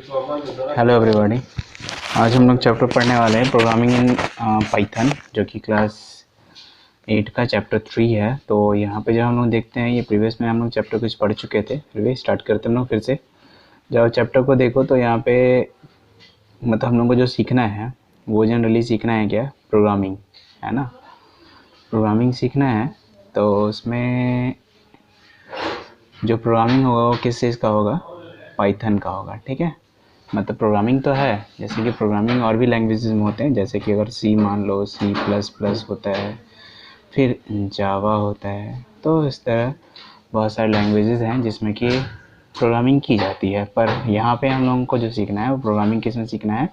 Hello everybody. आज हम लोग चैप्टर पढ़ने वाले हैं प्रोग्रामिंग इन पाइथन, जो कि क्लास 8 का चैप्टर 3 है। तो यहाँ पे जब हम लोग देखते हैं, ये प्रीवियस में हम लोग चैप्टर कुछ पढ़ चुके थे, फिर स्टार्ट करते हैं हम लोग फिर से। जब चैप्टर को देखो तो यहाँ पे मतलब हम लोग को जो सीखना है वो जनरली सीखना है क्या, प्रोग्रामिंग, है ना। प्रोग्रामिंग सीखना है तो उसमें जो प्रोग्रामिंग होगा वो किस चीज़ का होगा, पाइथन का होगा, ठीक है। मतलब प्रोग्रामिंग तो है, जैसे कि प्रोग्रामिंग और भी लैंग्वेजेस में होते हैं, जैसे कि अगर सी मान लो, C++ होता है, फिर जावा होता है। तो इस तरह बहुत सारे लैंग्वेजेस हैं जिसमें कि प्रोग्रामिंग की जाती है। पर यहाँ पे हम लोगों को जो सीखना है वो प्रोग्रामिंग किस में सीखना है,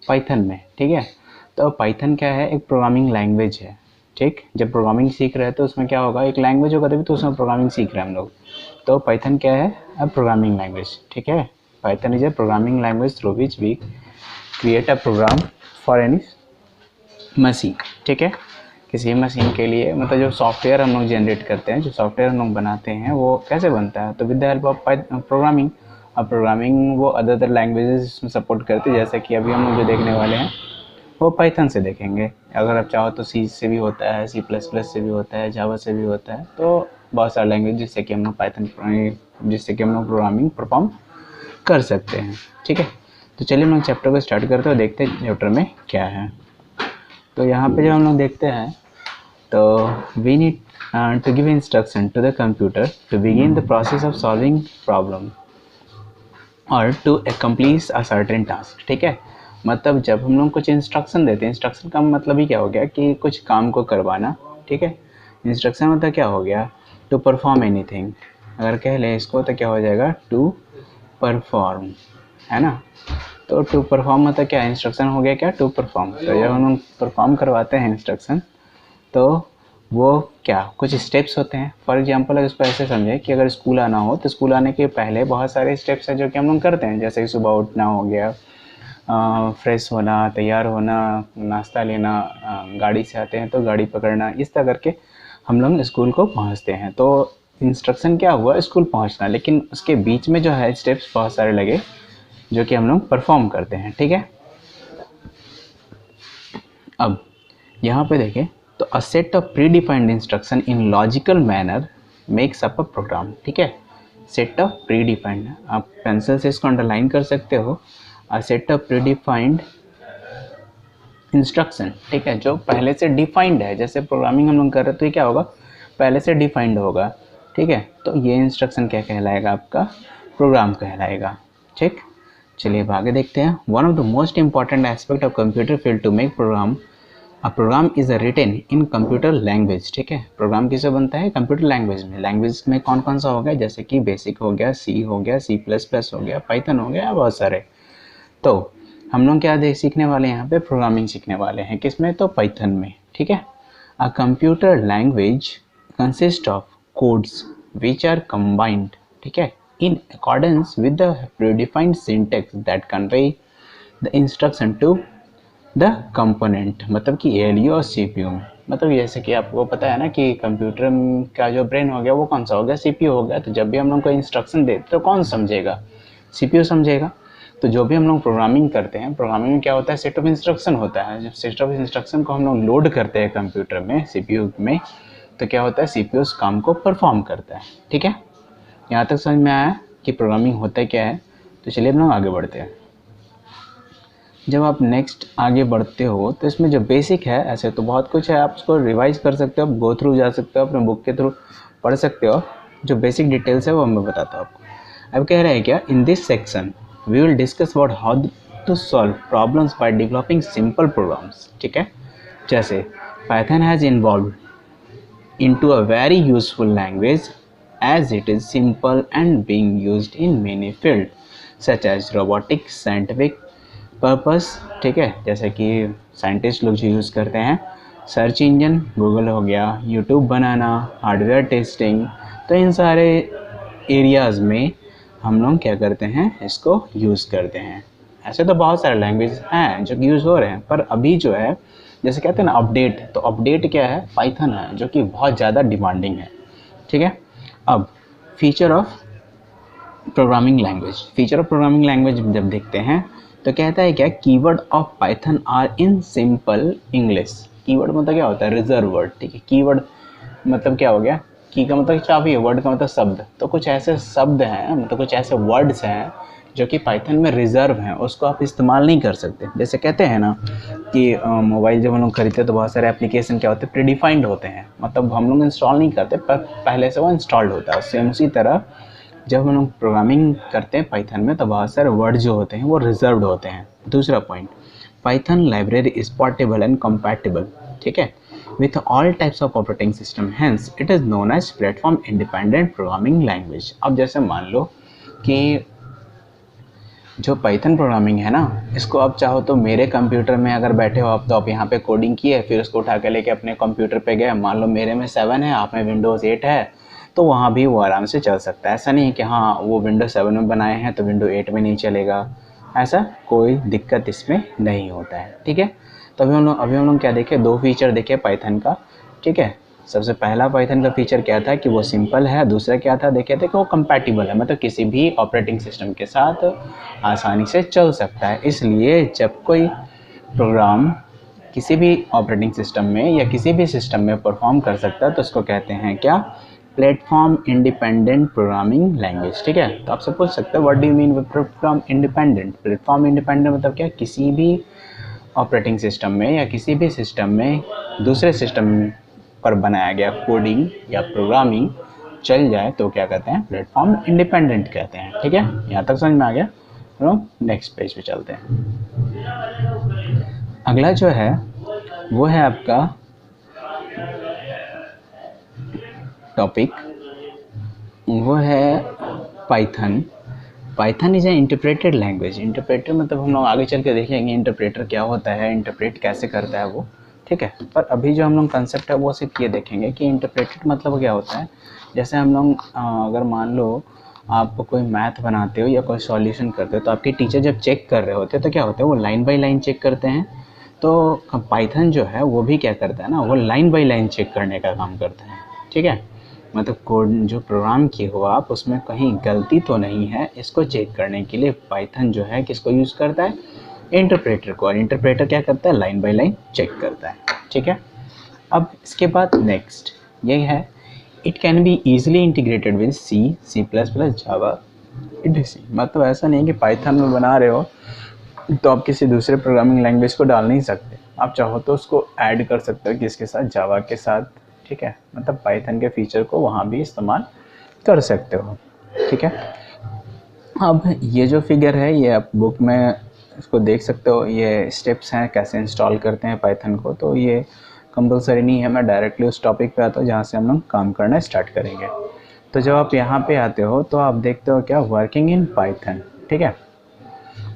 पाइथन में, ठीक है। तो पाइथन क्या है, एक प्रोग्रामिंग लैंग्वेज है, ठीक। जब प्रोग्रामिंग सीख रहे हैं तो उसमें क्या होगा, एक लैंग्वेज होगा तभी तो उसमें प्रोग्रामिंग सीख रहे हैं हम लोग। तो पाइथन क्या है, अ प्रोग्रामिंग लैंग्वेज, ठीक है। Python is a programming language through which we create a program for any machine, ठीक है। किसी मशीन के लिए मतलब जो सॉफ्टवेयर हम लोग जनरेट करते हैं, जो सॉफ्टवेयर हम लोग बनाते हैं वो कैसे बनता है, तो with the help of programming. अब प्रोग्रामिंग वो अदर लैंग्वेजेस इसमें सपोर्ट करती है, जैसे कि अभी हम लोग जो देखने वाले हैं वो पाइथन से देखेंगे। अगर आप चाहो तो सी से भी होता है, C++ से भी होता है, जावा से भी होता है। तो बहुत सारे लैंग्वेज जिससे कि हम लोग जिससे कि हम लोग प्रोग्रामिंग परफॉर्म कर सकते हैं, ठीक है। तो चलिए हम लोग चैप्टर को स्टार्ट करते हैं और देखते हैं चैप्टर में क्या है। तो यहाँ पे जब हम लोग देखते हैं तो we need to give instruction to the computer to begin the process of solving problem और to accomplish a certain task, ठीक है। मतलब जब हम लोग कुछ इंस्ट्रक्शन देते हैं, इंस्ट्रक्शन का मतलब ही क्या हो गया कि कुछ काम को करवाना, ठीक है। इंस्ट्रक्शन मतलब क्या हो गया, टू परफॉर्म एनीथिंग। अगर कह लें इसको तो क्या हो जाएगा, टू परफॉर्म, है ना। तो टू परफॉर्म मतलब क्या, इंस्ट्रक्शन हो गया क्या, टू परफॉर्म। तो जब हम लोग परफॉर्म करवाते हैं इंस्ट्रक्शन तो वो क्या, कुछ स्टेप्स होते हैं। फॉर एग्जांपल अगर इसको ऐसे समझें कि अगर स्कूल आना हो तो स्कूल आने के पहले बहुत सारे स्टेप्स हैं जो कि हम लोग करते हैं, जैसे कि सुबह उठना हो गया, फ्रेश होना, तैयार होना, नाश्ता लेना, गाड़ी से आते हैं तो गाड़ी पकड़ना, इस तरह करके हम लोग स्कूल को पहुंचते हैं। तो इंस्ट्रक्शन क्या हुआ, स्कूल पहुंचना, लेकिन उसके बीच में जो है स्टेप्स बहुत सारे लगे जो कि हम लोग परफॉर्म करते हैं, ठीक है। अब यहाँ पे देखें तो a set of predefined instruction in logical manner makes up a program, ठीक है। सेट ऑफ प्री डिफाइंड, आप पेंसिल से इसको अंडरलाइन कर सकते हो। A set of predefined instruction, ठीक है, जो पहले से डिफाइंड है। जैसे प्रोग्रामिंग हम लोग कर रहे हैं तो ये क्या होगा, पहले से डिफाइंड होगा, ठीक है। तो ये इंस्ट्रक्शन क्या कहलाएगा, आपका प्रोग्राम कहलाएगा, ठीक। चलिए अब आगे देखते हैं। One of the most important aspect of computer field to make program, a program is written in computer language, ठीक है। प्रोग्राम किससे बनता है, कंप्यूटर लैंग्वेज में। लैंग्वेज में कौन कौन सा हो गया, जैसे कि बेसिक हो गया, सी हो गया, C++ हो गया, पाइथन हो गया, बहुत सारे। तो हम लोग क्या सीखने वाले हैं, यहाँ पे प्रोग्रामिंग सीखने वाले हैं, किसमें, तो पाइथन में, ठीक है। A computer language consist of codes which are combined, ठीक है, in accordance with the predefined syntax that convey the instruction to the component, मतलब कि ALU और CPU में। मतलब जैसे कि आपको पता है ना कि कंप्यूटर का जो ब्रेन हो गया वो कौन सा हो गया, CPU हो गया। तो जब भी हम लोग को इंस्ट्रक्शन दे तो कौन समझेगा, CPU समझेगा। तो जो भी हम लोग प्रोग्रामिंग करते हैं, प्रोग्रामिंग में क्या होता है, सेट ऑफ इंस्ट्रक्शन होता है। जब सेट ऑफ इंस्ट्रक्शन को हम लोग लोड करते हैं कंप्यूटर में, CPU में, तो क्या होता है, CPU उस काम को परफॉर्म करता है, ठीक है। यहाँ तक समझ में आया कि प्रोग्रामिंग होता है क्या है। तो चलिए हम लोग आगे बढ़ते हैं। जब आप नेक्स्ट आगे बढ़ते हो तो इसमें जो बेसिक है, ऐसे तो बहुत कुछ है, आप उसको रिवाइज कर सकते हो, आप गो थ्रू जा सकते हो, अपने बुक के थ्रू पढ़ सकते हो। जो बेसिक डिटेल्स है वो मैं बताता हूँ आपको। अब कह रहे हैं क्या, in this section we will discuss about how to solve problems by developing simple programs, ठीक है। जैसे Python has involve into a very useful language as it is simple and being used in many fields such as robotics, scientific purpose, ठीक है। जैसे कि scientist लोग जो use करते हैं, सर्च इंजन गूगल हो गया, यूट्यूब बनाना, हार्डवेयर टेस्टिंग, तो इन सारे एरियाज़ में हम लोग क्या करते हैं, इसको यूज़ करते हैं। ऐसे तो बहुत सारे लैंग्वेज हैं जो यूज़ हो रहे हैं, पर अभी जो है जैसे कहते हैं ना अपडेट, तो अपडेट क्या है, पाइथन है, जो कि बहुत ज़्यादा डिमांडिंग है, ठीक है। अब feature of programming language, feature of programming language जब देखते हैं तो कहता है क्या, keyword of Python are in simple English. Keyword मतलब क्या होता है, रिजर्व वर्ड, ठीक है। कीवर्ड मतलब क्या हो गया, की का मतलब चाबी है, वर्ड का मतलब शब्द। तो कुछ ऐसे शब्द हैं, मतलब कुछ ऐसे वर्ड्स हैं जो कि पाइथन में रिजर्व हैं, उसको आप इस्तेमाल नहीं कर सकते। जैसे कहते हैं ना कि मोबाइल जब हम लोग खरीदते हैं तो बहुत सारे एप्लीकेशन क्या होते हैं, प्रीडिफाइंड होते हैं, मतलब हम लोग इंस्टॉल नहीं करते पर पहले से वो इंस्टॉल्ड होता है। सेम उसी तरह जब हम लोग प्रोग्रामिंग करते हैं पाइथन में तो बहुत सारे वर्ड जो होते हैं वो रिजर्व्ड होते हैं। दूसरा point, Python library is portable and compatible, ठीक है, with all types of operating system, hence it is known as platform independent programming language। अब जैसे मान लो कि जो पाइथन प्रोग्रामिंग है ना, इसको आप चाहो तो मेरे कंप्यूटर में अगर बैठे हो आप, तो आप यहाँ पे कोडिंग किए, फिर उसको उठा के लेके अपने कंप्यूटर पे गए, मान लो मेरे में 7 है, आप में विंडोज़ 8 है, तो वहाँ भी वो आराम से चल सकता है। ऐसा नहीं है कि हाँ वो विंडोज़ 7 में बनाए हैं तो विंडो 8 में नहीं चलेगा, ऐसा कोई दिक्कत इसमें नहीं होता है, ठीक है। तो अभी हम लोग क्या देखे, दो फीचर देखे पाइथन का, ठीक है। सबसे पहला पाइथन का फीचर क्या था कि वो सिंपल है, दूसरा क्या था देखे थे कि वो कंपैटिबल है, मतलब किसी भी ऑपरेटिंग सिस्टम के साथ आसानी से चल सकता है। इसलिए जब कोई प्रोग्राम किसी भी ऑपरेटिंग सिस्टम में या किसी भी सिस्टम में परफॉर्म कर सकता है तो उसको कहते हैं क्या, प्लेटफॉर्म इंडिपेंडेंट प्रोग्रामिंग लैंग्वेज, ठीक है। तो आपसे पूछ सकते हैं what do you mean with platform independent. Platform independent मतलब क्या, किसी भी ऑपरेटिंग सिस्टम में या किसी भी सिस्टम में दूसरे सिस्टम पर बनाया गया कोडिंग या प्रोग्रामिंग चल जाए तो क्या कहते हैं, प्लेटफॉर्म इंडिपेंडेंट कहते हैं, ठीक है। यहाँ तक समझ में आ गया। तो नेक्स्ट पेज पे चलते हैं। अगला जो है वो है आपका टॉपिक, वो है Python. Python is A interpreted language. Interpreter मतलब हम लोग आगे चल के देखेंगे इंटरप्रेटर क्या होता है, इंटरप्रेट कैसे करता है वो, ठीक है। पर अभी जो हम लोग कंसेप्ट है वो सिर्फ ये देखेंगे कि इंटरप्रेटेड मतलब क्या होता है। जैसे हम लोग अगर मान लो आप कोई मैथ बनाते हो या कोई सॉल्यूशन करते हो तो आपके टीचर जब चेक कर रहे होते हैं तो क्या होता है, वो लाइन बाय लाइन चेक करते हैं। तो पाइथन जो है वो भी क्या करता है ना, वो लाइन बाय लाइन चेक करने का काम करता है, ठीक है। मतलब कोड जो प्रोग्राम किए हो आप उसमें कहीं गलती तो नहीं है, इसको चेक करने के लिए पाइथन जो है किसको यूज़ करता है, इंटरप्रेटर को। और इंटरप्रेटर क्या करता है, लाइन बाय लाइन चेक करता है, ठीक है। अब इसके बाद नेक्स्ट ये है, it can be easily integrated with C, C plus plus, Java, etc। मतलब ऐसा नहीं कि पाइथन में बना रहे हो तो आप किसी दूसरे प्रोग्रामिंग लैंग्वेज को डाल नहीं सकते, आप चाहो तो उसको ऐड कर सकते हो किसके साथ, जावा के साथ, ठीक है। मतलब पाइथन के फीचर को वहाँ भी इस्तेमाल कर सकते हो, ठीक है। अब ये जो फिगर है ये आप बुक में इसको देख सकते हो, ये स्टेप्स हैं कैसे इंस्टॉल करते हैं पाइथन को। तो ये कंपलसरी नहीं है, मैं डायरेक्टली उस टॉपिक पे आता हूँ जहाँ से हम लोग काम करना स्टार्ट करेंगे। तो जब आप यहाँ पे आते हो तो आप देखते हो क्या, वर्किंग इन पाइथन, ठीक है।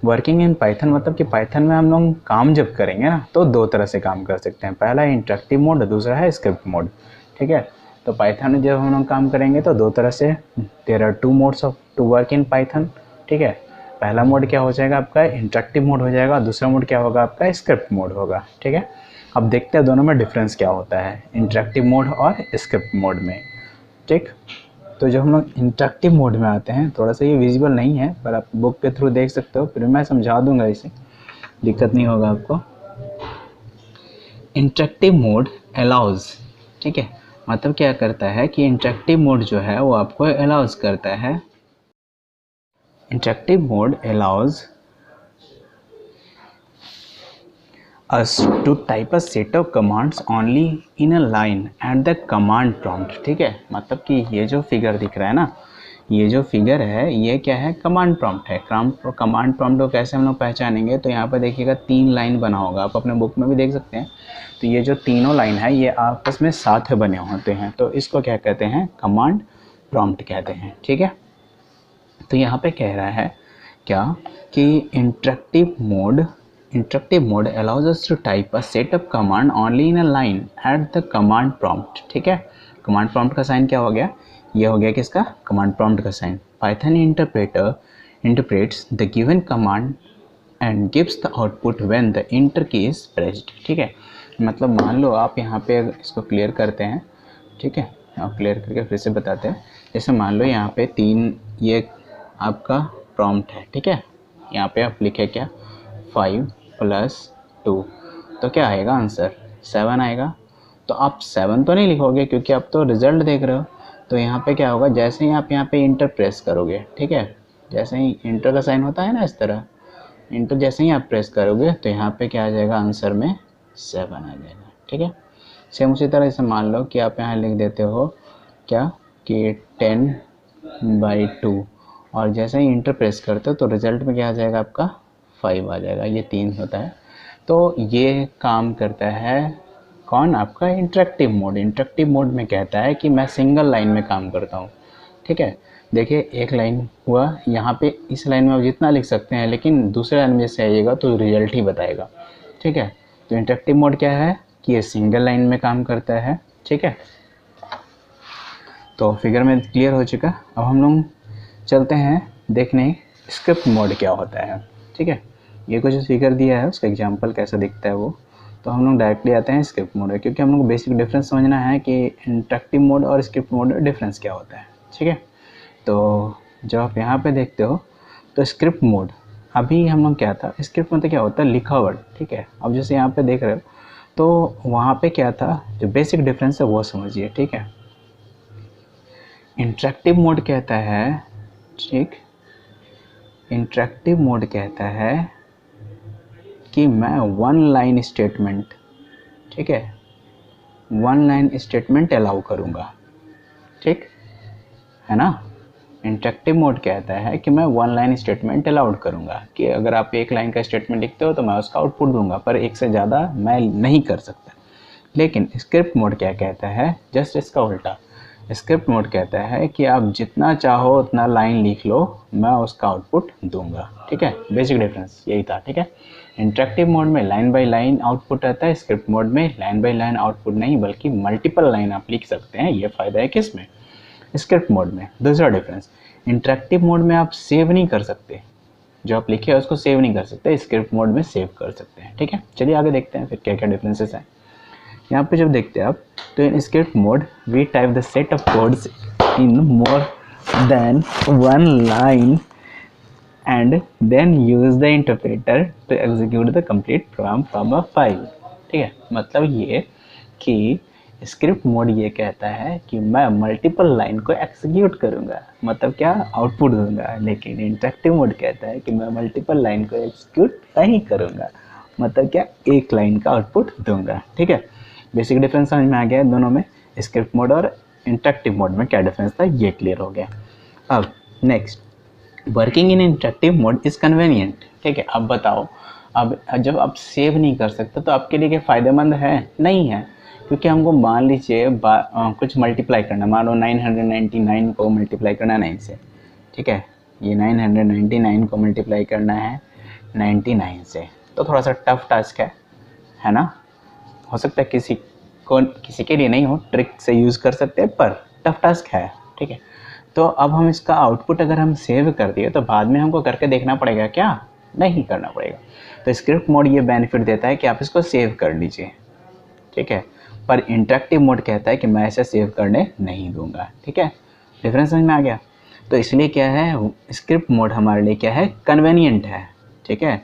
वर्किंग इन पाइथन मतलब कि पाइथन में हम लोग काम जब करेंगे ना तो दो तरह से काम कर सकते हैं, पहला है इंटरेक्टिव मोड, दूसरा है स्क्रिप्ट मोड, ठीक है। तो पाइथन में जब हम लोग काम करेंगे तो दो तरह से, there are two modes of to work in Python, ठीक है। पहला मोड क्या हो जाएगा आपका, इंटरेक्टिव मोड हो जाएगा, दूसरा मोड क्या होगा आपका, स्क्रिप्ट मोड होगा, ठीक है। अब देखते हैं दोनों में डिफरेंस क्या होता है इंटरेक्टिव मोड और स्क्रिप्ट मोड में, ठीक। तो जब हम लोग इंटरेक्टिव मोड में आते हैं, थोड़ा सा ये विजिबल नहीं है पर आप बुक के थ्रू देख सकते हो, फिर मैं समझा दूंगा, इसे दिक्कत नहीं होगा आपको। इंटरेक्टिव मोड अलाउज, ठीक है, मतलब क्या करता है कि इंटरेक्टिव मोड जो है वो आपको अलाउज करता है। Interactive mode allows us to type a set of commands only in a line at the command prompt, ठीक है। मतलब कि ये जो फिगर दिख रहा है ना, ये जो फिगर है ये क्या है, कमांड प्रॉम्प्ट है। कमांड प्रॉम्प्ट को कैसे हम लोग पहचानेंगे, तो यहाँ पर देखिएगा 3 लाइन बना होगा, आप अपने बुक में भी देख सकते हैं। तो ये जो तीनों लाइन है ये आपस में साथ बने होते हैं, तो इसको क्या कहते हैं, कमांड प्रॉम्प्ट कहते हैं, ठीक है। तो यहाँ पे कह रहा है क्या कि interactive mode allows us to type a set of command only in a line at the command prompt, ठीक है। command prompt का साइन क्या हो गया, ये हो गया किसका, command prompt का sign. Python interpreter interprets the given command and gives the output when the enter key is pressed, ठीक है। मतलब मान लो आप यहाँ पे इसको क्लियर करते हैं, ठीक है, आप क्लियर करके फिर से बताते हैं। जैसे मान लो यहाँ पे 3 ये आपका प्रॉम्प्ट है, ठीक है। यहाँ पे आप लिखे क्या 5 + 2, तो क्या आएगा आंसर 7 आएगा। तो आप 7 तो नहीं लिखोगे क्योंकि आप तो रिजल्ट देख रहे हो। तो यहाँ पे क्या होगा, जैसे ही आप यहाँ पे इंटर प्रेस करोगे, ठीक है, जैसे ही इंटर का साइन होता है ना इस तरह, इंटर जैसे ही आप प्रेस करोगे तो यहाँ पे क्या आ जाएगा आंसर में 7 आ जाएगा, ठीक है। सेम उसी तरह से मान लो कि आप यहाँ लिख देते हो क्या कि 10/2 और जैसे ही इंटर प्रेस करते हो तो रिजल्ट में क्या आ जाएगा आपका 5 आ जाएगा, ये 3 होता है। तो ये काम करता है कौन, आपका इंटरेक्टिव मोड। इंटरेक्टिव मोड में कहता है कि मैं सिंगल लाइन में काम करता हूँ, ठीक है। देखिए एक लाइन हुआ, यहाँ पे इस लाइन में आप जितना लिख सकते हैं, लेकिन दूसरे लाइन में जैसे आइएगा तो रिजल्ट ही बताएगा, ठीक है। तो इंटरेक्टिव मोड क्या है कि ये सिंगल लाइन में काम करता है, ठीक है। तो फिगर में क्लियर हो चुका। अब हम लोग चलते हैं देखने स्क्रिप्ट मोड क्या होता है, ठीक है। ये कुछ फिगर दिया है, उसका एग्जांपल कैसा दिखता है वो, तो हम लोग डायरेक्टली आते हैं स्क्रिप्ट मोड में, क्योंकि हम लोग को बेसिक डिफरेंस समझना है कि इंटरेक्टिव मोड और स्क्रिप्ट मोड में डिफरेंस क्या होता है, ठीक है। तो जब आप यहाँ पे देखते हो तो स्क्रिप्ट मोड, अभी हम लोग क्या था, स्क्रिप्ट मतलब क्या होता है लिखा वर्ड, ठीक है। अब जैसे यहाँ पे देख रहे हो तो वहाँ पे क्या था, जो बेसिक डिफरेंस है वो समझिए, ठीक है। इंटरेक्टिव मोड कहता है, ठीक, इंटरेक्टिव मोड कहता है कि मैं वन लाइन स्टेटमेंट, ठीक है, वन लाइन स्टेटमेंट अलाउ करूँगा, ठीक है ना। इंटरेक्टिव मोड कहता है कि मैं वन लाइन स्टेटमेंट अलाउड करूँगा, कि अगर आप एक लाइन का स्टेटमेंट लिखते हो तो मैं उसका आउटपुट दूंगा, पर एक से ज़्यादा मैं नहीं कर सकता। लेकिन स्क्रिप्ट मोड क्या कहता है, जस्ट इसका उल्टा। स्क्रिप्ट मोड कहता है कि आप जितना चाहो उतना लाइन लिख लो, मैं उसका आउटपुट दूंगा, ठीक है। बेसिक डिफरेंस यही था, ठीक है। इंटरेक्टिव मोड में लाइन बाय लाइन आउटपुट रहता है, स्क्रिप्ट मोड में लाइन बाय लाइन आउटपुट नहीं बल्कि मल्टीपल लाइन आप लिख सकते हैं। ये फ़ायदा है किस में, स्क्रिप्ट मोड में। दूसरा डिफरेंस, इंटरेक्टिव मोड में आप सेव नहीं कर सकते, जो आप लिखे हैं उसको सेव नहीं कर सकते, स्क्रिप्ट मोड में सेव कर सकते हैं, ठीक है। चलिए आगे देखते हैं फिर क्या क्या डिफरेंसेस हैं। यहाँ पे जब देखते हैं आप, तो in script mode we type the set of codes in more than one line and then use the interpreter to execute the complete program from a file, ठीक है। मतलब ये कि स्क्रिप्ट मोड ये कहता है कि मैं मल्टीपल लाइन को एग्जीक्यूट करूँगा, मतलब क्या आउटपुट दूंगा। लेकिन इंटरेक्टिव मोड कहता है कि मैं मल्टीपल लाइन को एग्जीक्यूट नहीं करूँगा, मतलब क्या एक लाइन का आउटपुट दूंगा, ठीक है। बेसिक डिफरेंस समझ में आ गया है दोनों में, स्क्रिप्ट मोड और इंटरेक्टिव मोड में क्या डिफरेंस था ये क्लियर हो गया। अब next, working in interactive mode is convenient, ठीक है। अब बताओ, अब जब आप सेव नहीं कर सकते तो आपके लिए क्या फ़ायदेमंद है, नहीं है, क्योंकि हमको मान लीजिए कुछ मल्टीप्लाई करना, मान लो 999 को मल्टीप्लाई करना 9 से, ठीक है। ये 999 को मल्टीप्लाई करना है 99 से, तो थोड़ा सा टफ टास्क है ना। हो सकता है किसी के लिए नहीं हो, ट्रिक से यूज़ कर सकते हैं, पर टफ टास्क है, ठीक है। तो अब हम इसका आउटपुट अगर हम सेव कर दिए तो बाद में हमको करके देखना पड़ेगा क्या, नहीं करना पड़ेगा। तो स्क्रिप्ट मोड ये बेनिफिट देता है कि आप इसको सेव कर लीजिए, ठीक है। पर इंटरेक्टिव मोड कहता है कि मैं ऐसे सेव करने नहीं दूंगा, ठीक है। डिफरेंस समझ में आ गया। तो इसलिए क्या है, स्क्रिप्ट मोड हमारे लिए क्या है, कन्वेनियंट है, ठीक है।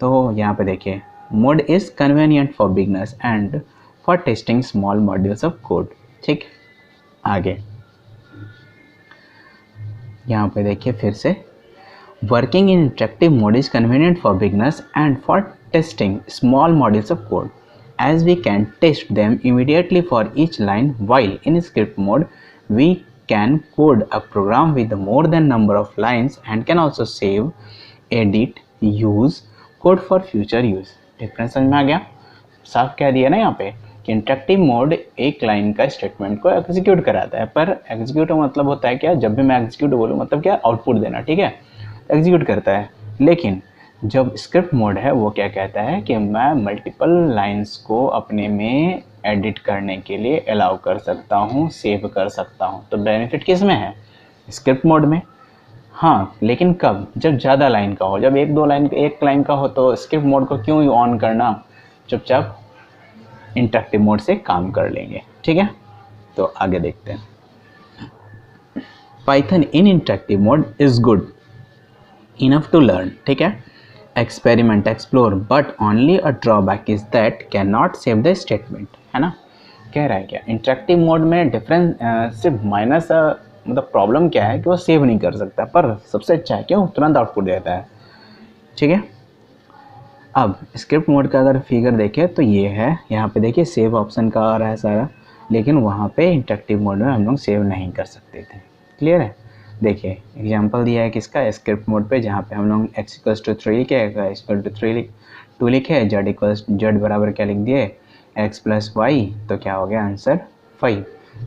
तो यहाँ पे देखिए, mode is convenient for beginners and for testing small modules of code, ठीक। आगे यहाँ पे देखिए फिर से, working in interactive mode is convenient for beginners and for testing small modules of code as we can test them immediately for each line, while in script mode we can code a program with more than number of lines and can also save, edit, use code for future use। Difference समझ में आ गया, साफ कह दिया ना यहाँ पे कि इंटरेक्टिव मोड एक लाइन का स्टेटमेंट को एग्जीक्यूट कराता है, पर एग्जीक्यूट का मतलब होता है क्या, जब भी मैं एग्जीक्यूट बोलूँ मतलब क्या, आउटपुट देना, ठीक है, एग्जीक्यूट करता है। लेकिन जब स्क्रिप्ट मोड है वो क्या कहता है कि मैं मल्टीपल लाइंस को अपने में एडिट करने के लिए अलाउ कर सकता हूँ, सेव कर सकता हूँ। तो बेनिफिट किस में है, स्क्रिप्ट मोड में। हाँ, लेकिन कब, जब ज़्यादा लाइन का हो, जब एक लाइन का हो तो स्क्रिप्ट मोड को क्यों ऑन करना, चुपचाप इंटरेक्टिव मोड से काम कर लेंगे, ठीक है। तो आगे देखते हैं, Python in interactive mode is good enough to learn, ठीक है, experiment, explore, but only a drawback is that can not save the statement, है ना। कह रहा है क्या, इंटरेक्टिव मोड में डिफरेंस सिर्फ माइनस मतलब प्रॉब्लम क्या है कि वो सेव नहीं कर सकता, पर सबसे अच्छा है क्यों, तुरंत आउटपुट देता है, ठीक है। अब स्क्रिप्ट मोड का अगर फिगर देखें तो ये है, यहाँ पे देखिए सेव ऑप्शन का आ रहा है सारा, लेकिन वहाँ पे इंटरेक्टिव मोड में हम लोग सेव नहीं कर सकते थे। क्लियर है। देखिए एग्जांपल दिया है किसका, स्क्रिप्ट मोड पे, जहाँ पे हम लोग x=3 लिखे, x=2 लिखे, z बराबर क्या लिख दिए, x+y, तो क्या हो गया आंसर 5।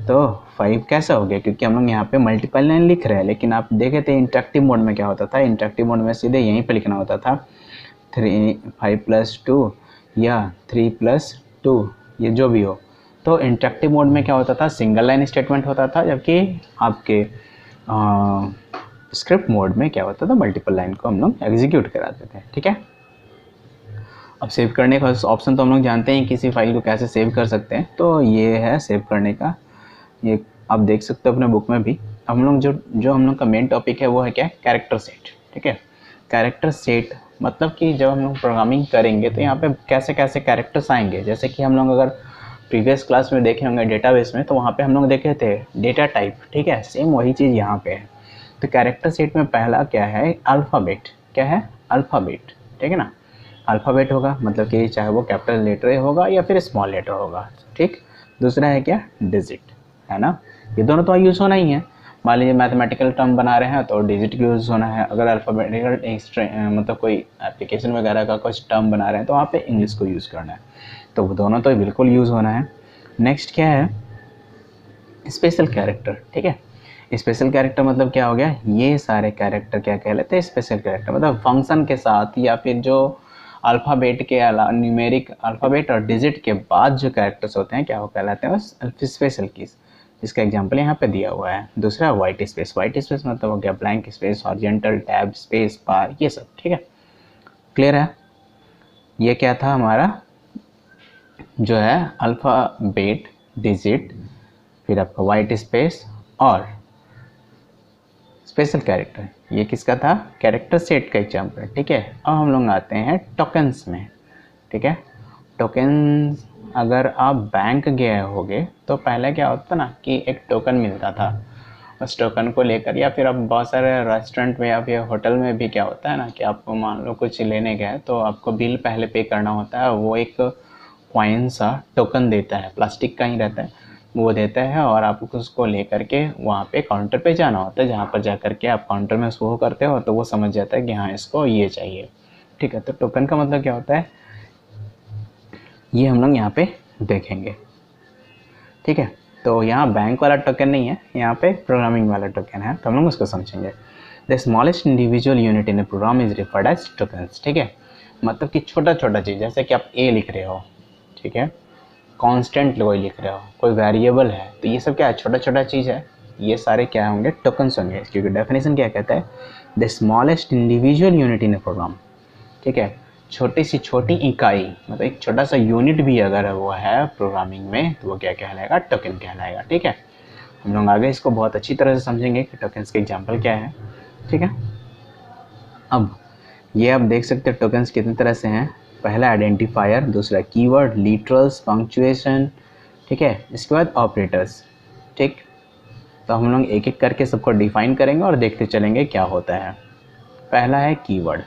तो 5 कैसा हो गया, क्योंकि हम लोग यहाँ पे मल्टीपल लाइन लिख रहे हैं, लेकिन आप देखे थे इंटरेक्टिव मोड में क्या होता था, इंटरेक्टिव मोड में सीधे यहीं पे लिखना होता था 5+2 या 3+2, ये जो भी हो। तो इंटरेक्टिव मोड में क्या होता था, सिंगल लाइन स्टेटमेंट होता था, जबकि आपके स्क्रिप्ट मोड में क्या होता था, मल्टीपल लाइन को हम लोग एग्जीक्यूट कराते थे, ठीक है। अब सेव करने का ऑप्शन तो हम लोग जानते हैं किसी फाइल को कैसे सेव कर सकते हैं, तो ये है सेव करने का, ये आप देख सकते हो अपने बुक में भी। हम लोग जो हम लोग का मेन टॉपिक है वो है क्या, कैरेक्टर सेट, ठीक है। कैरेक्टर सेट मतलब कि जब हम लोग प्रोग्रामिंग करेंगे तो यहाँ पे कैसे कैसे कैरेक्टर्स आएंगे, जैसे कि हम लोग अगर प्रीवियस क्लास में देखे होंगे डेटाबेस में, तो वहाँ पे हम लोग देखे थे डेटा टाइप, ठीक है, सेम वही चीज़ यहाँ पे है। तो कैरेक्टर सेट में पहला क्या है, अल्फ़ाबेट, क्या है, अल्फ़ाबेट, ठीक है ना। अल्फ़ाबेट होगा मतलब कि चाहे वो कैपिटल लेटर होगा या फिर स्मॉल लेटर होगा, ठीक। दूसरा है क्या, डिजिट, है ना, ये दोनों तो यूज़ होना ही है। मान लीजिए मैथमेटिकल टर्म बना रहे हैं तो डिजिट का यूज़ होना है, अगर अल्फ़ाबेटिकल मतलब कोई एप्लीकेशन वगैरह का कुछ टर्म बना रहे हैं तो वहाँ पे इंग्लिश को यूज़ करना है, तो वो दोनों तो बिल्कुल यूज़ होना है। नेक्स्ट क्या है, स्पेशल कैरेक्टर, ठीक है। स्पेशल कैरेक्टर मतलब क्या हो गया, ये सारे कैरेक्टर क्या कहलाते हैं, स्पेशल कैरेक्टर, मतलब फंक्शन के साथ या फिर जो अल्फ़ाबेट के अलावा न्यूमेरिक अल्फ़ाबेट और डिजिट के बाद जो कैरेक्टर्स होते हैं क्या वो कहलाते हैं, स्पेशल कीज, इसका एग्जांपल यहाँ पे दिया हुआ है। दूसरा वाइट स्पेस, वाइट स्पेस मतलब हो गया blank space, horizontal tab, space bar, ये सब, ठीक है। क्लियर है। ये क्या था हमारा जो है अल्फ़ाबेट, डिजिट, फिर आपका वाइट स्पेस और स्पेशल कैरेक्टर, ये किसका था, कैरेक्टर सेट का एग्जाम्पल, ठीक है। अब हम लोग आते हैं टोकन्स में, ठीक है। टोकन्स, अगर आप बैंक गए होगे तो पहले क्या होता ना कि एक टोकन मिलता था, उस टोकन को लेकर, या फिर अब बहुत सारे रेस्टोरेंट में या फिर होटल में भी क्या होता है ना कि आपको मान लो कुछ लेने गए तो आपको बिल पहले पे करना होता है, वो एक कॉइन सा टोकन देता है, प्लास्टिक का ही रहता है, वो देता है और आपको उसको लेकर के वहाँ पे काउंटर पे जाना होता है, जहाँ पर जा कर के आप काउंटर में उसको करते हो तो वो समझ जाता है कि हाँ इसको ये चाहिए, ठीक है। तो टोकन का मतलब क्या होता है, ये हम लोग यहाँ पे देखेंगे, ठीक है। तो यहाँ बैंक वाला टोकन नहीं है, यहाँ पे प्रोग्रामिंग वाला टोकन है, तो हम लोग उसको समझेंगे। The smallest individual unit in a program is referred as tokens, ठीक है। मतलब कि छोटा छोटा चीज़, जैसे कि आप ए लिख रहे हो, ठीक है, कांस्टेंट कोई लिख रहे हो, कोई वेरिएबल है, तो ये सब क्या है, छोटा छोटा चीज़ है, ये सारे क्या होंगे, टोकन्स होंगे, क्योंकि डेफिनेशन क्या कहता है, the smallest individual unit in a program, ठीक है। छोटी सी छोटी इकाई मतलब एक छोटा सा यूनिट भी अगर वो है प्रोग्रामिंग में तो वो क्या कहलाएगा, टोकन कहलाएगा, ठीक है। हम लोग आगे इसको बहुत अच्छी तरह से समझेंगे कि टोकन्स के एग्जांपल क्या है, ठीक है। अब ये आप देख सकते हैं टोकन्स कितनी तरह से हैं, पहला आइडेंटिफायर, दूसरा कीवर्ड, लिटरल्स, पंक्चुएशन, ठीक है, इसके बाद ऑपरेटर्स, ठीक। तो हम लोग एक एक करके सबको डिफाइन करेंगे और देखते चलेंगे क्या होता है। पहला है कीवर्ड,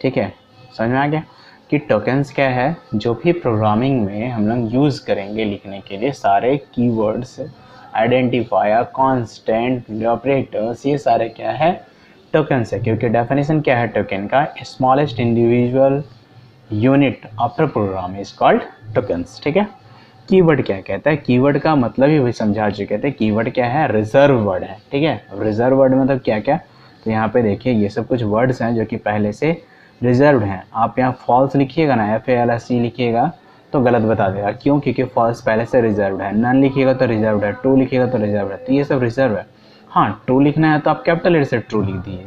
ठीक है, समझ में आ गया कि टोकन्स क्या है, जो भी प्रोग्रामिंग में हम लोग यूज़ करेंगे लिखने के लिए सारे कीवर्ड्स, आइडेंटिफायर, कांस्टेंट, ऑपरेटर्स, ये सारे क्या है, टोकन्स है, क्योंकि डेफिनेशन क्या है टोकन का, smallest individual unit of the program is called tokens, ठीक है। कीवर्ड क्या कहता है, कीवर्ड का मतलब ही वही समझा चुके थे, कीवर्ड क्या है, रिजर्व वर्ड है, ठीक है। रिजर्व वर्ड मतलब क्या क्या, तो यहाँ पे देखिए ये सब कुछ वर्ड्स हैं जो कि पहले से रिजर्व्ड हैं। आप यहाँ फॉल्स लिखिएगा ना, FALSE लिखिएगा तो गलत बता देगा, क्यों, क्योंकि फॉल्स पहले से रिजर्व्ड है, नन लिखिएगा तो रिजर्व्ड है, ट्रू लिखिएगा तो रिजर्व्ड है, तो ये सब रिजर्व है। हाँ, ट्रू लिखना है तो आप कैपिटल लेटर से ट्रू लिख दीजिए,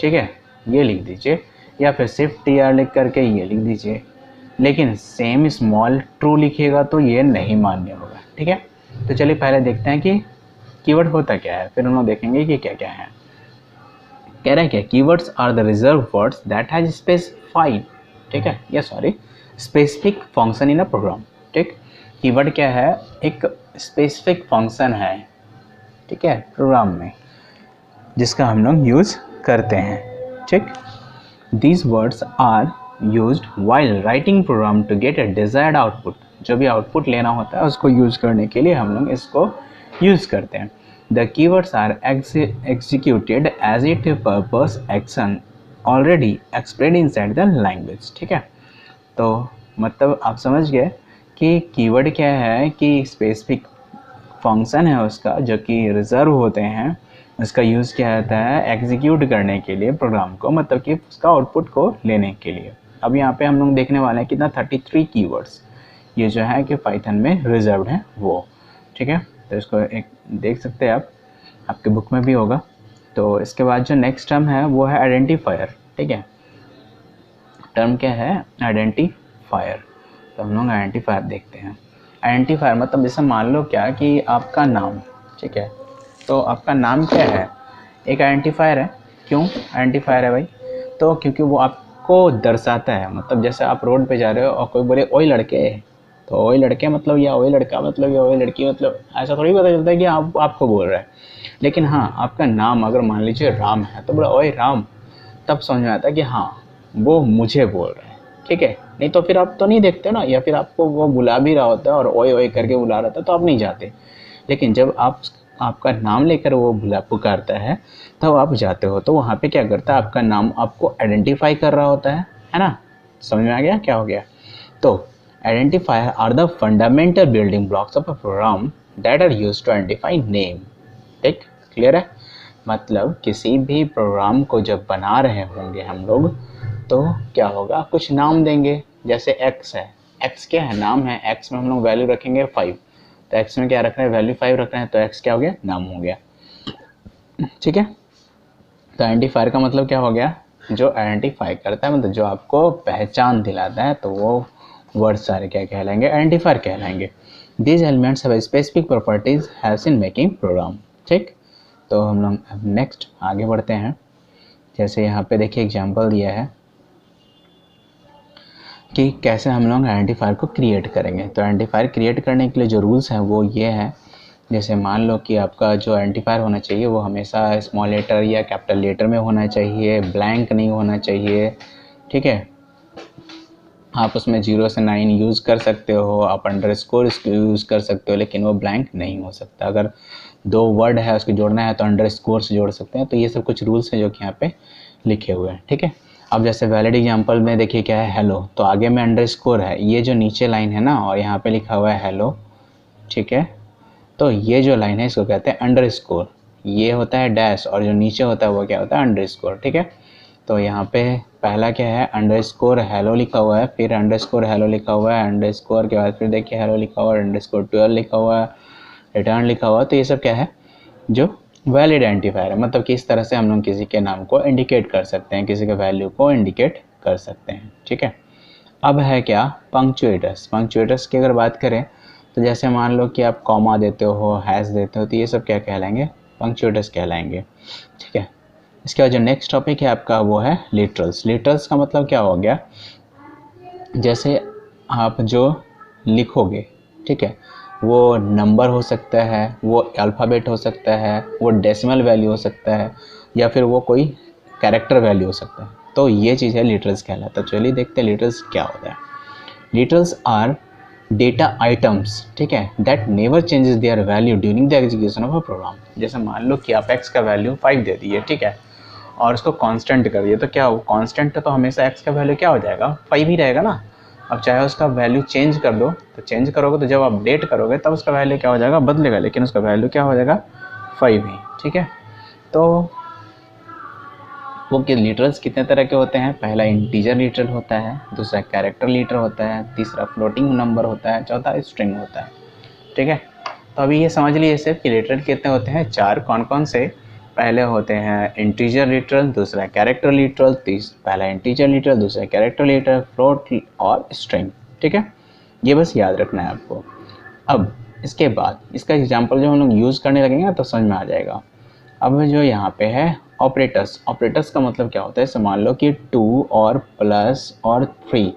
ठीक है, ये लिख दीजिए, या फिर सिर्फ TR लिख करके ये लिख दीजिए, लेकिन सेम स्मॉल ट्रू लिखिएगा तो ये नहीं मान्य होगा, ठीक है। तो चलिए पहले देखते हैं कि कीवर्ड होता क्या है, फिर हम लोग देखेंगे कि क्या क्या है। कह रहा है क्या, keywords are the reserve words that has specified, ठीक है, या sorry specific function in a program. ठीक, कीवर्ड क्या है, एक स्पेसिफिक फंक्शन है, ठीक है, प्रोग्राम में जिसका हम लोग यूज़ करते हैं। ठीक, these words are used while writing program to get a desired output. जो भी आउटपुट लेना होता है उसको यूज़ करने के लिए हम लोग इसको यूज़ करते हैं। The keywords are executed as it purpose action already expressed inside the language. ठीक है, तो मतलब आप समझ गए कि कीवर्ड क्या है, कि स्पेसिफिक फंक्शन है उसका जो कि रिजर्व होते हैं, इसका यूज़ किया जाता है एग्जीक्यूट करने के लिए प्रोग्राम को, मतलब कि उसका आउटपुट को लेने के लिए। अब यहाँ पे हम लोग देखने वाले हैं कितना 33 कीवर्ड्स ये जो है कि पाइथन में रिजर्व्ड है वो। ठीक है, तो इसको एक देख सकते हैं आप, आपके बुक में भी होगा। तो इसके बाद जो नेक्स्ट टर्म है वो है आइडेंटिफायर। ठीक है, टर्म क्या है, आइडेंटिफायर। तो हम लोग आइडेंटिफायर देखते हैं। आइडेंटिफायर मतलब जैसे मान लो क्या कि आपका नाम, ठीक है, तो आपका नाम क्या है, एक आइडेंटिफायर है। क्यों आइडेंटिफायर है भाई, तो क्योंकि वो आपको दर्शाता है। मतलब जैसे आप रोड पे जा रहे हो और कोई बोले ओए लड़के, तो ओए लड़के मतलब या ओए लड़का मतलब या ओए लड़की मतलब ऐसा थोड़ी पता चलता है कि आप आपको बोल रहा है। लेकिन हाँ, आपका नाम अगर मान लीजिए राम है तो बोला ओए राम, तब समझ में आता है कि हाँ वो मुझे बोल रहा है। ठीक है, नहीं तो फिर आप तो नहीं देखते ना, या फिर आपको वो बुला भी रहा होता है और ओए ओए करके बुला रहा था तो आप नहीं जाते। लेकिन जब आपका नाम लेकर वो बुला पुकारता है तब आप जाते हो। तो वहाँ पे क्या करता है, आपका नाम आपको आइडेंटिफाई कर रहा होता है ना। समझ में आ गया क्या हो गया। तो identifier are the fundamental building blocks of a program that are used to identify name. ठीक, क्लियर है। मतलब किसी भी प्रोग्राम को जब बना रहे होंगे हम लोग तो क्या होगा, कुछ नाम देंगे। जैसे एक्स है, एक्स क्या है, नाम है। एक्स में हम लोग वैल्यू रखेंगे 5, तो एक्स में क्या रख रहे हैं, वैल्यू 5 रख रहे हैं, तो एक्स क्या हो गया, नाम हो गया। ठीक है, तो आइडेंटिफायर का मतलब क्या हो गया, जो आइडेंटिफाई करता है, मतलब जो आपको पहचान दिलाता है, तो वो वर्ड सारे क्या कहलाएंगे, आइडेंटिफायर कहलाएंगे। These elements have specific properties helps in making program. ठीक, तो हम लोग अब नेक्स्ट आगे बढ़ते हैं। जैसे यहाँ पे देखिए एग्जाम्पल दिया है कि कैसे हम लोग आइडेंटिफायर को क्रिएट करेंगे। तो आइडेंटिफायर क्रिएट करने के लिए जो रूल्स हैं वो ये है, जैसे मान लो कि आपका जो आइडेंटिफायर होना चाहिए वो हमेशा स्मॉल लेटर या कैपिटल लेटर में होना चाहिए, ब्लैंक नहीं होना चाहिए। ठीक है, आप उसमें 0 से 9 यूज़ कर सकते हो, आप अंडरस्कोर यूज़ कर सकते हो, लेकिन वो ब्लैंक नहीं हो सकता। अगर 2 वर्ड है उसको जोड़ना है तो अंडरस्कोर से जोड़ सकते हैं। तो ये सब कुछ रूल्स हैं जो कि यहाँ पे लिखे हुए हैं। ठीक है, अब जैसे वैलिड एग्जांपल में देखिए क्या है, हेलो, तो आगे में अंडरस्कोर है, ये जो नीचे लाइन है ना और यहाँ पे लिखा हुआ है हेलो। ठीक है, तो ये जो लाइन है इसको कहते हैं अंडरस्कोर, ये होता है डैश और जो नीचे होता है वो क्या होता है, अंडरस्कोर। ठीक है, तो यहाँ पे पहला क्या है, अंडरस्कोर हेलो लिखा हुआ है, फिर अंडरस्कोर हेलो लिखा हुआ है, अंडरस्कोर के बाद फिर देखिए हेलो लिखा हुआ है, अंडरस्कोर 12 लिखा हुआ है, रिटर्न लिखा हुआ है। तो ये सब क्या है, जो वैलिड आइडेंटिफायर है। मतलब किस तरह से हम लोग किसी के नाम को इंडिकेट कर सकते हैं, किसी के वैल्यू को इंडिकेट कर सकते हैं। ठीक है, अब है क्या, पंक्चुएटर्स। पंक्चुएटर्स की अगर बात करें तो जैसे मान लो कि आप कॉमा देते हो, हैश देते हो, तो ये सब क्या कहलाएंगे, पंक्चुएटर्स कहलाएंगे। ठीक है, इसके बाद जो नेक्स्ट टॉपिक है आपका वो है लिटरल्स। लिटरल्स का मतलब क्या हो गया, जैसे आप जो लिखोगे, ठीक है, वो नंबर हो सकता है, वो अल्फ़ाबेट हो सकता है, वो डेसिमल वैल्यू हो सकता है, या फिर वो कोई कैरेक्टर वैल्यू हो सकता है। तो ये चीज़ है लिटरल्स कहलाता है। चलिए देखते हैं लिटरल्स क्या होता है। लिटरल्स आर डेटा आइटम्स, ठीक है, that never changes their value during the execution of a program. जैसे मान लो कि आप x का वैल्यू 5 दे दिए, ठीक है, और उसको कांस्टेंट कर दिए, तो क्या हो, कांस्टेंट तो हमेशा x का वैल्यू क्या हो जाएगा, 5 ही रहेगा ना। अब चाहे उसका वैल्यू चेंज कर दो, तो चेंज करोगे तो जब अपडेट करोगे तब उसका वैल्यू क्या हो जाएगा, बदलेगा, लेकिन उसका वैल्यू क्या हो जाएगा, 5 ही। ठीक है, तो वो कि लिटरल्स कितने तरह के होते हैं, पहला इंटीजर लिटरल होता है, दूसरा कैरेक्टर लिटर होता है, तीसरा फ्लोटिंग नंबर होता है, चौथा स्ट्रिंग होता है। ठीक है, तो अभी ये समझ लीजिए सिर्फ कि लिटरल कितने होते हैं, 4। कौन कौन से, पहले होते हैं इंटीजर लिटरल, दूसरा कैरेक्टर लिटरल, पहला इंटीजर लिटरल, दूसरा कैरेक्टर लिटरल, फ्लोट और स्ट्रिंग। ठीक है, ये बस याद रखना है आपको। अब इसके बाद इसका एग्जाम्पल जो हम लोग यूज़ करने लगेंगे तो समझ में आ जाएगा। अब जो यहाँ पे है ऑपरेटर्स, ऑपरेटर्स का मतलब क्या होता है, जैसे मान लो कि 2 और प्लस और 3,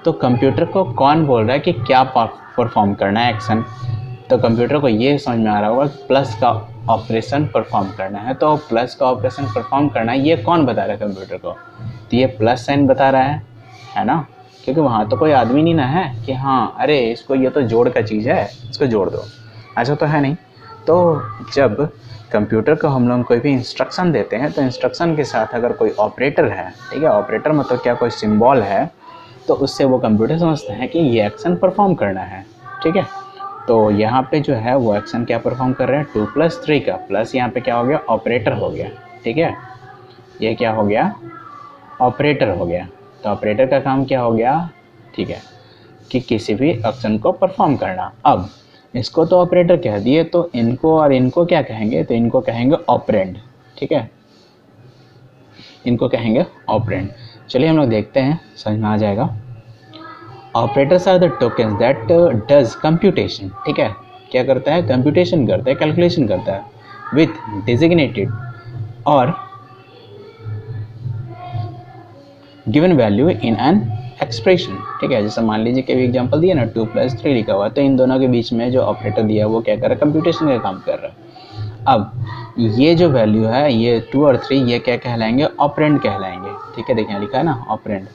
तो कंप्यूटर को कौन बोल रहा है कि क्या परफॉर्म करना है एक्शन, तो कंप्यूटर को ये समझ में आ रहा होगा प्लस का ऑपरेशन परफॉर्म करना है, तो प्लस का ऑपरेशन परफॉर्म करना है ये कौन बता रहा है कंप्यूटर को, तो ये प्लस साइन बता रहा है ना, क्योंकि वहाँ तो कोई आदमी नहीं ना है कि हाँ अरे इसको ये तो जोड़ का चीज़ है इसको जोड़ दो, ऐसा तो है नहीं। तो जब कंप्यूटर को हम लोग कोई भी इंस्ट्रक्शन देते हैं तो इंस्ट्रक्शन के साथ अगर कोई ऑपरेटर है, ठीक है, ऑपरेटर मतलब क्या, कोई सिंबल है, तो उससे वो कंप्यूटर समझते हैं कि ये एक्शन परफॉर्म करना है, ठीक है। तो यहाँ पे जो है वो एक्शन क्या परफॉर्म कर रहे हैं, 2 + 3 का प्लस यहाँ पे क्या हो गया, ऑपरेटर हो गया, ठीक है, ये क्या हो गया, ऑपरेटर हो गया। तो ऑपरेटर का काम क्या हो गया, ठीक है, कि किसी भी एक्शन को परफॉर्म करना। अब इसको तो ऑपरेटर कह दिए, तो इनको और इनको क्या कहेंगे, तो इनको कहेंगे ऑपरेंड, ठीक है, इनको कहेंगे ऑपरेंड। चलिए हम लोग देखते हैं, समझ में आ जाएगा। Operators are the tokens that does computation, ठीक है, क्या करता है, कंप्यूटेशन करता है, कैलकुलेशन करता है विथ डिजिग्नेटेड और given value in an expression, ठीक है, जैसे मान लीजिए कि भी एग्जांपल दिया ना 2 + 3 लिखा हुआ है, तो इन दोनों के बीच में जो ऑपरेटर दिया है वो क्या कर रहा है, कंप्यूटेशन का काम कर रहा है। अब ये जो वैल्यू है, ये 2 और 3, ये क्या कहलाएंगे, ऑपरेंड कहलाएंगे, ठीक है, देखिए यहाँ लिखा है ना operand.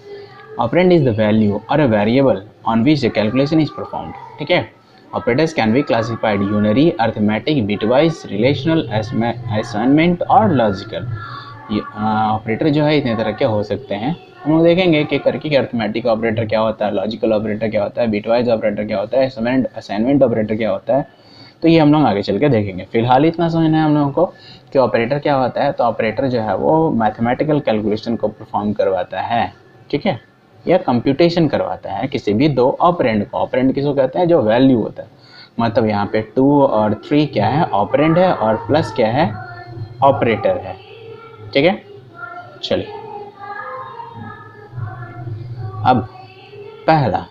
Operand is the value or a variable on which the calculation is performed, ठीक है। Operators can be classified unary, arithmetic, bitwise, relational, assignment और लॉजिकल। ऑपरेटर जो है इतने तरह के हो सकते हैं, हम लोग देखेंगे कि करके कि अर्थमेटिक ऑपरेटर क्या होता है, लॉजिकल ऑपरेटर क्या होता है, बिटवाइज ऑपरेटर क्या होता है, असाइनमेंट ऑपरेटर क्या होता है, तो ये हम लोग आगे चल के देखेंगे। फिलहाल इतना समझना है हम लोगों को कि ऑपरेटर क्या होता है, तो ऑपरेटर जो है वो मैथमेटिकल कैलकुलेशन को परफॉर्म करवाता है, ठीक है, या कंप्यूटेशन करवाता है किसी भी दो ऑपरेंड को। ऑपरेंड किसको कहते हैं, जो वैल्यू होता है, मतलब यहाँ पे 2 और 3 क्या है, ऑपरेंड है, और प्लस क्या है, ऑपरेटर है, ठीक है। चलिए अब पहला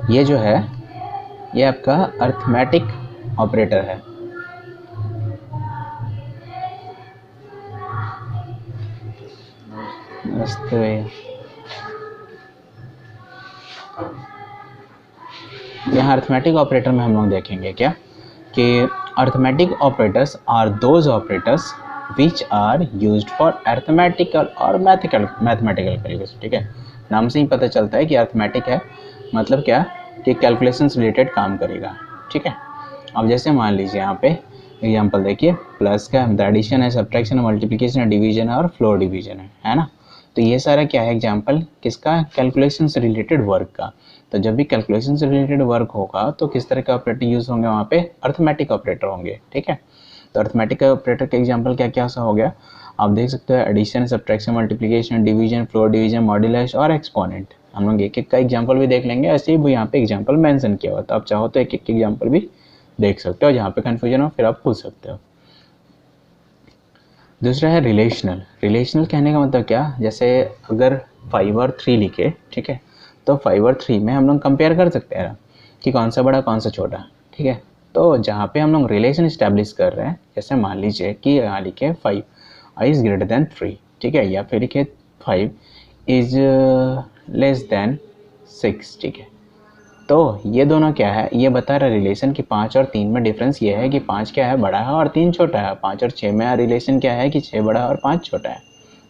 ये जो है ये आपका अर्थमेटिक ऑपरेटर है, नमस्ते भैया। यहाँ अर्थमेटिक ऑपरेटर में हम लोग देखेंगे क्या कि arithmetic operators are those operators which are used for arithmetical और मैथमेटिकल कैलकुलेशन, ठीक है, नाम से ही पता चलता है कि अर्थमेटिक है, मतलब क्या कि कैलकुलेशन से रिलेटेड काम करेगा, ठीक है। अब जैसे मान लीजिए यहाँ पे एग्जांपल देखिए, प्लस का एडिशन है, सब्ट्रैक्शन है, मल्टीप्लिकेशन है, डिवीजन है और फ्लोर डिवीजन है ना। तो ये सारा क्या है, एग्जांपल किसका, कैलकुलेशन से रिलेटेड वर्क का। तो जब भी कैलकुलेशन से रिलेटेड वर्क होगा तो किस तरह का ऑपरेटर यूज़ होंगे, वहाँ पे अर्थमेटिक ऑपरेटर होंगे, ठीक है। तो अर्थमेटिक ऑपरेटर का एग्जांपल क्या क्या सा हो गया, आप देख सकते हो, addition, subtraction, multiplication, division, floor division, modulus और एक्सपोनेंट। हम लोग एक एक का एग्जांपल भी देख लेंगे, ऐसे ही वो यहाँ पे एग्जांपल मेंशन किया हुआ, तो आप चाहो तो एक एक एग्जांपल भी देख सकते हो, जहाँ पे कन्फ्यूजन हो फिर आप पूछ सकते हो। दूसरा है रिलेशनल। रिलेशनल कहने का मतलब क्या, जैसे अगर 5 और 3 लिखे, ठीक है, तो 5 और 3 में हम लोग कंपेयर कर सकते हैं कि कौन सा बड़ा कौन सा छोटा, ठीक है। तो जहाँ पे हम लोग रिलेशन इस्टेब्लिश कर रहे हैं, जैसे मान लीजिए कि यहाँ लिखे 5 इज़ ग्रेटर देन 3, ठीक है, या फिर लिखे 5 इज़ लेस देन 6, ठीक है। तो ये दोनों क्या है, ये बता रहा है रिलेशन कि 5 और 3 में डिफरेंस ये है कि 5 क्या है, बड़ा है और 3 छोटा है। 5 और 6 में रिलेशन क्या है कि 6 बड़ा है और 5 छोटा है,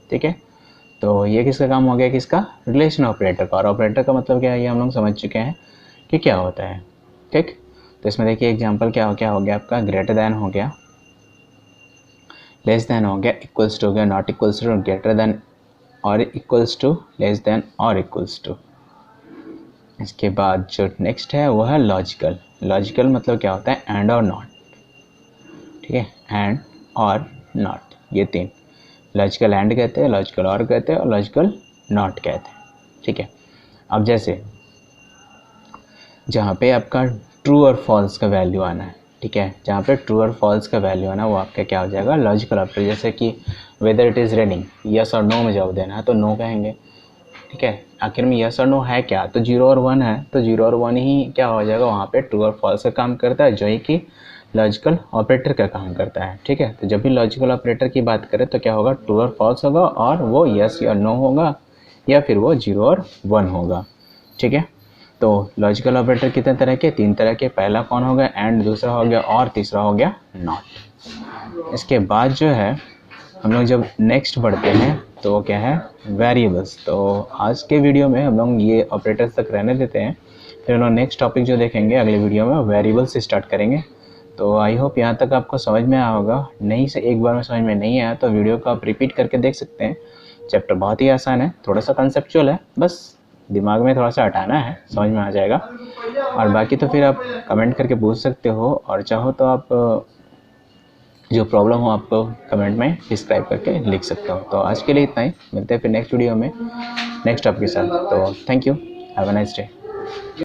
ठीक है। तो ये किसका काम हो गया, किसका, रिलेशन ऑपरेटर का। और ऑपरेटर का मतलब क्या है, ये हम लोग समझ चुके हैं कि क्या होता है, ठीक। तो इसमें देखिए एग्जाम्पल क्या हो गया आपका, ग्रेटर दैन हो गया, लेस देन हो गया, इक्वल्स टू हो गया, not equals to, greater than और इक्वल्स टू, लेस देन और इक्वल्स टू। इसके बाद जो नेक्स्ट है वो है लॉजिकल। लॉजिकल मतलब क्या होता है, एंड और नॉट, ठीक है, एंड और नॉट, ये 3। लॉजिकल एंड कहते हैं, लॉजिकल और कहते हैं और लॉजिकल नॉट कहते हैं, ठीक है। अब जैसे जहाँ पे आपका ट्रू और फॉल्स का वैल्यू आना है, ठीक है, जहाँ पे ट्रू और फॉल्स का वैल्यू आना वो आपका क्या हो जाएगा, लॉजिकल ऑपरेटर। जैसे कि whether it is raining, yes और नो में जवाब देना है तो नो कहेंगे, ठीक है। आखिर में यस और नो है क्या, तो 0 और 1 है, तो 0 और 1 ही क्या हो जाएगा, वहाँ पे ट्रू और फॉल्स का काम करता है, जो है कि लॉजिकल ऑपरेटर का काम करता है। ठीक है, तो जब भी लॉजिकल ऑपरेटर की बात करें तो क्या होगा, ट्रू और फॉल्स होगा, और वो यस या नो होगा, या फिर वो 0 और 1 होगा। ठीक है, तो लॉजिकल ऑपरेटर कितने तरह के, 3 तरह के। पहला कौन हो गया, एंड, दूसरा हो गया और, तीसरा हो गया नॉट। इसके बाद जो है हम लोग जब नेक्स्ट बढ़ते हैं तो वो क्या है, वेरिएबल्स। तो आज के वीडियो में हम लोग ये ऑपरेटर्स तक रहने देते हैं, फिर हम लोग नेक्स्ट टॉपिक जो देखेंगे अगले वीडियो में वेरिएबल से स्टार्ट करेंगे। तो आई होप यहाँ तक आपको समझ में आया होगा। नहीं से एक बार में समझ में नहीं आया तो वीडियो को आप रिपीट करके देख सकते हैं। चैप्टर बहुत ही आसान है, थोड़ा सा कंसेप्चुअल है, बस दिमाग में थोड़ा सा हटाना है, समझ में आ जाएगा। और बाकी तो फिर आप कमेंट करके पूछ सकते हो, और चाहो तो आप जो प्रॉब्लम हो आपको कमेंट में डिस्क्राइब करके लिख सकते हो। तो आज के लिए इतना ही, मिलते हैं फिर नेक्स्ट वीडियो में नेक्स्ट टॉपिक के साथ। तो thank you, have a nice day.